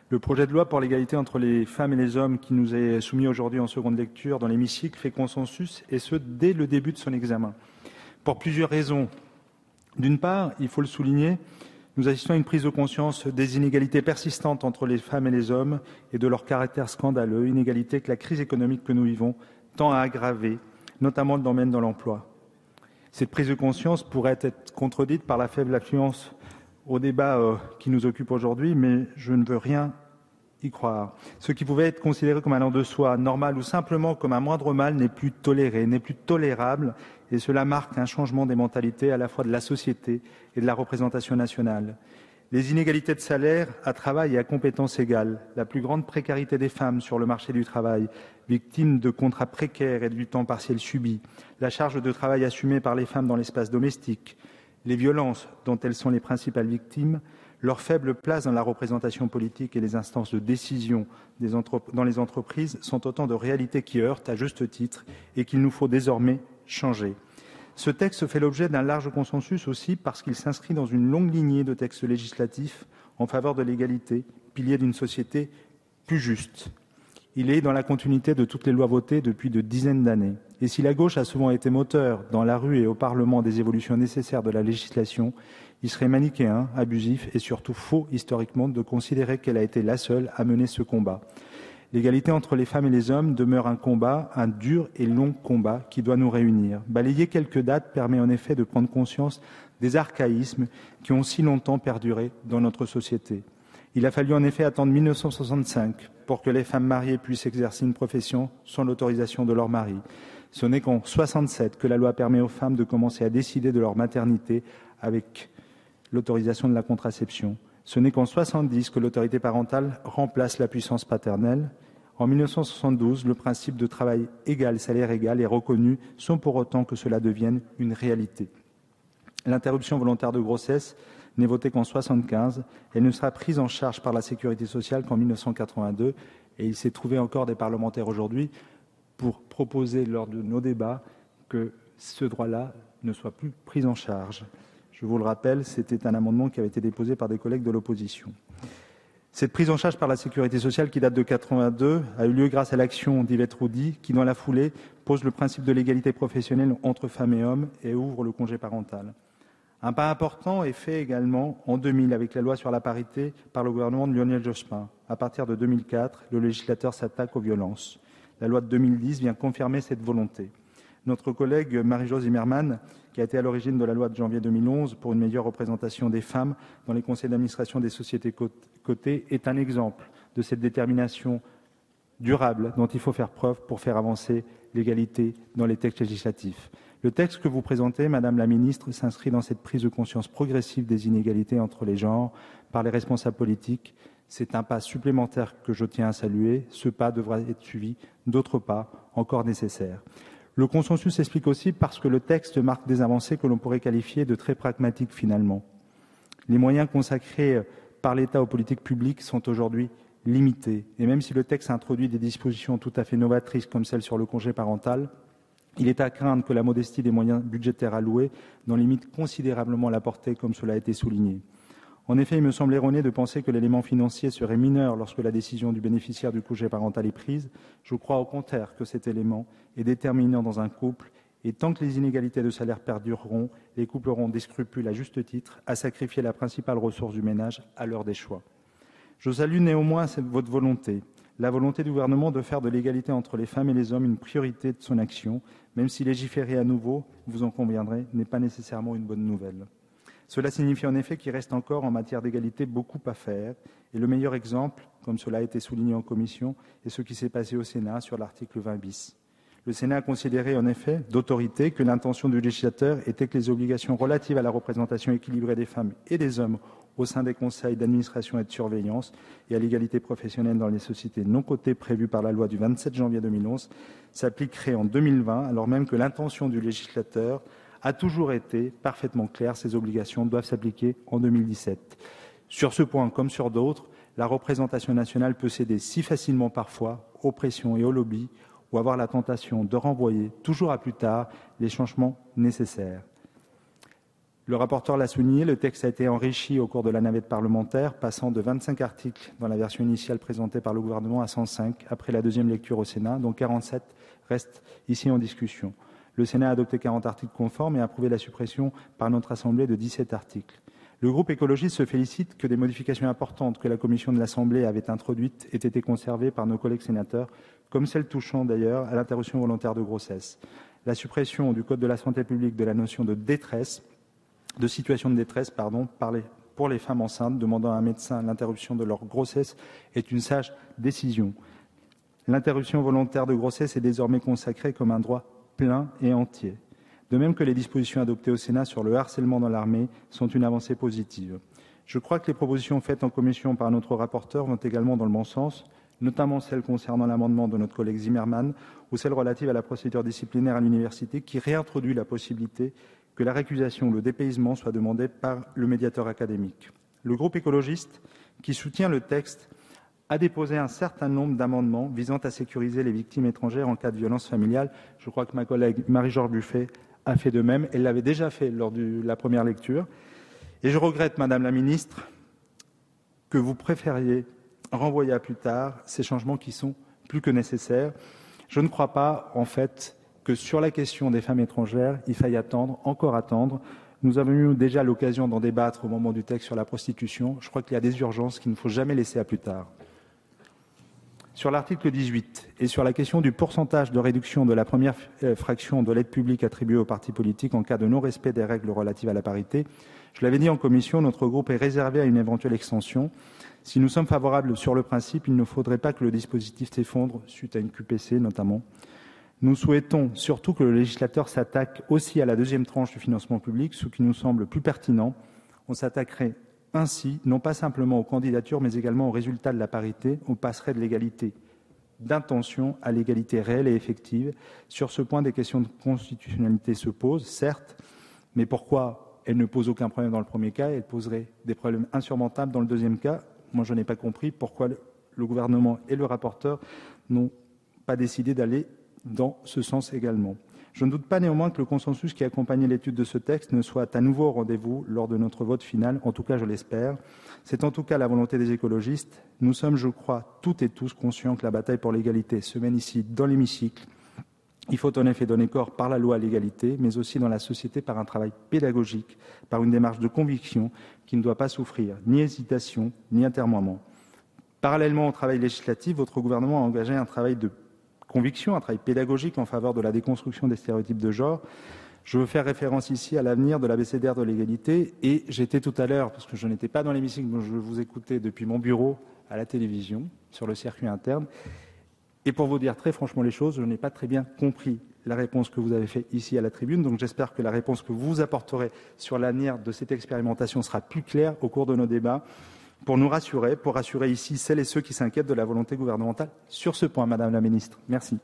Le projet de loi pour l'égalité entre les femmes et les hommes qui nous est soumis aujourd'hui en seconde lecture dans l'hémicycle fait consensus, et ce, dès le début de son examen. Pour plusieurs raisons. D'une part, il faut le souligner, nous assistons à une prise de conscience des inégalités persistantes entre les femmes et les hommes et de leur caractère scandaleux, inégalités que la crise économique que nous vivons tend à aggraver, notamment dans le domaine de l'emploi. Cette prise de conscience pourrait être contredite par la faible affluence au débat qui nous occupe aujourd'hui, mais je ne veux rien y croire. Ce qui pouvait être considéré comme allant de soi, normal ou simplement comme un moindre mal n'est plus toléré, n'est plus tolérable, et cela marque un changement des mentalités à la fois de la société et de la représentation nationale. Les inégalités de salaire à travail et à compétences égales, la plus grande précarité des femmes sur le marché du travail, victimes de contrats précaires et du temps partiel subi, la charge de travail assumée par les femmes dans l'espace domestique, les violences dont elles sont les principales victimes, leur faible place dans la représentation politique et les instances de décision dans les entreprises sont autant de réalités qui heurtent à juste titre et qu'il nous faut désormais changer. Ce texte fait l'objet d'un large consensus aussi parce qu'il s'inscrit dans une longue lignée de textes législatifs en faveur de l'égalité, pilier d'une société plus juste. Il est dans la continuité de toutes les lois votées depuis de dizaines d'années. Et si la gauche a souvent été moteur dans la rue et au Parlement des évolutions nécessaires de la législation, il serait manichéen, abusif et surtout faux historiquement de considérer qu'elle a été la seule à mener ce combat. L'égalité entre les femmes et les hommes demeure un combat, un dur et long combat qui doit nous réunir. Balayer quelques dates permet en effet de prendre conscience des archaïsmes qui ont si longtemps perduré dans notre société. Il a fallu en effet attendre 1965 pour que les femmes mariées puissent exercer une profession sans l'autorisation de leur mari. Ce n'est qu'en 67 que la loi permet aux femmes de commencer à décider de leur maternité avec l'autorisation de la contraception. Ce n'est qu'en 70 que l'autorité parentale remplace la puissance paternelle. En 1972, le principe de travail égal, salaire égal est reconnu, sans pour autant que cela devienne une réalité. L'interruption volontaire de grossesse n'est votée qu'en 1975. Elle ne sera prise en charge par la sécurité sociale qu'en 1982. Et il s'est trouvé encore des parlementaires aujourd'hui pour proposer lors de nos débats que ce droit-là ne soit plus pris en charge. Je vous le rappelle, c'était un amendement qui avait été déposé par des collègues de l'opposition. Cette prise en charge par la sécurité sociale qui date de 1982 a eu lieu grâce à l'action d'Yvette Roudy qui, dans la foulée, pose le principe de l'égalité professionnelle entre femmes et hommes et ouvre le congé parental. Un pas important est fait également en 2000 avec la loi sur la parité par le gouvernement de Lionel Jospin. À partir de 2004, le législateur s'attaque aux violences. La loi de 2010 vient confirmer cette volonté. Notre collègue Marie-Jo Zimmermann, qui a été à l'origine de la loi de janvier 2011 pour une meilleure représentation des femmes dans les conseils d'administration des sociétés cotées, est un exemple de cette détermination durable dont il faut faire preuve pour faire avancer l'égalité dans les textes législatifs. Le texte que vous présentez, Madame la Ministre, s'inscrit dans cette prise de conscience progressive des inégalités entre les genres par les responsables politiques. C'est un pas supplémentaire que je tiens à saluer. Ce pas devra être suivi d'autres pas encore nécessaires. Le consensus s'explique aussi parce que le texte marque des avancées que l'on pourrait qualifier de très pragmatiques finalement. Les moyens consacrés par l'État aux politiques publiques sont aujourd'hui limités. Et même si le texte introduit des dispositions tout à fait novatrices comme celle sur le congé parental, il est à craindre que la modestie des moyens budgétaires alloués n'en limite considérablement la portée, comme cela a été souligné. En effet, il me semble erroné de penser que l'élément financier serait mineur lorsque la décision du bénéficiaire du congé parental est prise. Je crois au contraire que cet élément est déterminant dans un couple et tant que les inégalités de salaire perdureront, les couples auront des scrupules à juste titre à sacrifier la principale ressource du ménage à l'heure des choix. Je salue néanmoins votre volonté, la volonté du gouvernement de faire de l'égalité entre les femmes et les hommes une priorité de son action, même si légiférer à nouveau, vous en conviendrez, n'est pas nécessairement une bonne nouvelle. Cela signifie en effet qu'il reste encore en matière d'égalité beaucoup à faire. Et le meilleur exemple, comme cela a été souligné en commission, est ce qui s'est passé au Sénat sur l'article 20 bis. Le Sénat a considéré en effet d'autorité que l'intention du législateur était que les obligations relatives à la représentation équilibrée des femmes et des hommes au sein des conseils d'administration et de surveillance et à l'égalité professionnelle dans les sociétés non cotées prévues par la loi du 27 janvier 2011 s'appliqueraient en 2020, alors même que l'intention du législateur a toujours été parfaitement clair, ces obligations doivent s'appliquer en 2017. Sur ce point, comme sur d'autres, la représentation nationale peut céder si facilement parfois aux pressions et aux lobbies ou avoir la tentation de renvoyer toujours à plus tard les changements nécessaires. Le rapporteur l'a souligné, le texte a été enrichi au cours de la navette parlementaire, passant de 25 articles dans la version initiale présentée par le gouvernement à 105 après la deuxième lecture au Sénat, dont 47 restent ici en discussion. Le Sénat a adopté 40 articles conformes et a approuvé la suppression par notre Assemblée de 17 articles. Le groupe écologiste se félicite que des modifications importantes que la commission de l'Assemblée avait introduites aient été conservées par nos collègues sénateurs, comme celle touchant d'ailleurs à l'interruption volontaire de grossesse. La suppression du Code de la santé publique de la notion de situation de détresse pour les femmes enceintes demandant à un médecin l'interruption de leur grossesse est une sage décision. L'interruption volontaire de grossesse est désormais consacrée comme un droit plein et entier. De même que les dispositions adoptées au Sénat sur le harcèlement dans l'armée sont une avancée positive. Je crois que les propositions faites en commission par notre rapporteur vont également dans le bon sens, notamment celles concernant l'amendement de notre collègue Zimmermann ou celle relative à la procédure disciplinaire à l'université qui réintroduit la possibilité que la récusation ou le dépaysement soit demandé par le médiateur académique. Le groupe écologiste, qui soutient le texte, a déposé un certain nombre d'amendements visant à sécuriser les victimes étrangères en cas de violence familiale. Je crois que ma collègue Marie-George Buffet a fait de même. Elle l'avait déjà fait lors de la première lecture. Et je regrette, Madame la Ministre, que vous préfériez renvoyer à plus tard ces changements qui sont plus que nécessaires. Je ne crois pas, en fait, que sur la question des femmes étrangères, il faille encore attendre. Nous avons eu déjà l'occasion d'en débattre au moment du texte sur la prostitution. Je crois qu'il y a des urgences qu'il ne faut jamais laisser à plus tard. Sur l'article 18 et sur la question du pourcentage de réduction de la première fraction de l'aide publique attribuée aux partis politiques en cas de non-respect des règles relatives à la parité, je l'avais dit en commission, notre groupe est réservé à une éventuelle extension. Si nous sommes favorables sur le principe, il ne faudrait pas que le dispositif s'effondre suite à une QPC notamment. Nous souhaitons surtout que le législateur s'attaque aussi à la deuxième tranche du financement public, ce qui nous semble plus pertinent. On s'attaquerait ainsi, non pas simplement aux candidatures, mais également aux résultats de la parité. On passerait de l'égalité d'intention à l'égalité réelle et effective. Sur ce point, des questions de constitutionnalité se posent, certes, mais pourquoi elles ne posent aucun problème dans le premier cas, elles poseraient des problèmes insurmontables dans le deuxième cas. Moi, je n'ai pas compris pourquoi le gouvernement et le rapporteur n'ont pas décidé d'aller dans ce sens également. Je ne doute pas néanmoins que le consensus qui accompagnait l'étude de ce texte ne soit à nouveau au rendez-vous lors de notre vote final, en tout cas je l'espère. C'est en tout cas la volonté des écologistes. Nous sommes, je crois, toutes et tous conscients que la bataille pour l'égalité se mène ici dans l'hémicycle. Il faut en effet donner corps par la loi à l'égalité, mais aussi dans la société par un travail pédagogique, par une démarche de conviction qui ne doit pas souffrir ni hésitation, ni atermoiement. Parallèlement au travail législatif, votre gouvernement a engagé un travail de conviction, un travail pédagogique en faveur de la déconstruction des stéréotypes de genre. Je veux faire référence ici à l'avenir de l'abécédaire de l'égalité et j'étais tout à l'heure, parce que je n'étais pas dans l'hémicycle, mais je vous écoutais depuis mon bureau à la télévision, sur le circuit interne. Et pour vous dire très franchement les choses, je n'ai pas très bien compris la réponse que vous avez faite ici à la tribune, donc j'espère que la réponse que vous apporterez sur l'avenir de cette expérimentation sera plus claire au cours de nos débats. Pour nous rassurer, pour rassurer ici celles et ceux qui s'inquiètent de la volonté gouvernementale sur ce point, Madame la Ministre. Merci.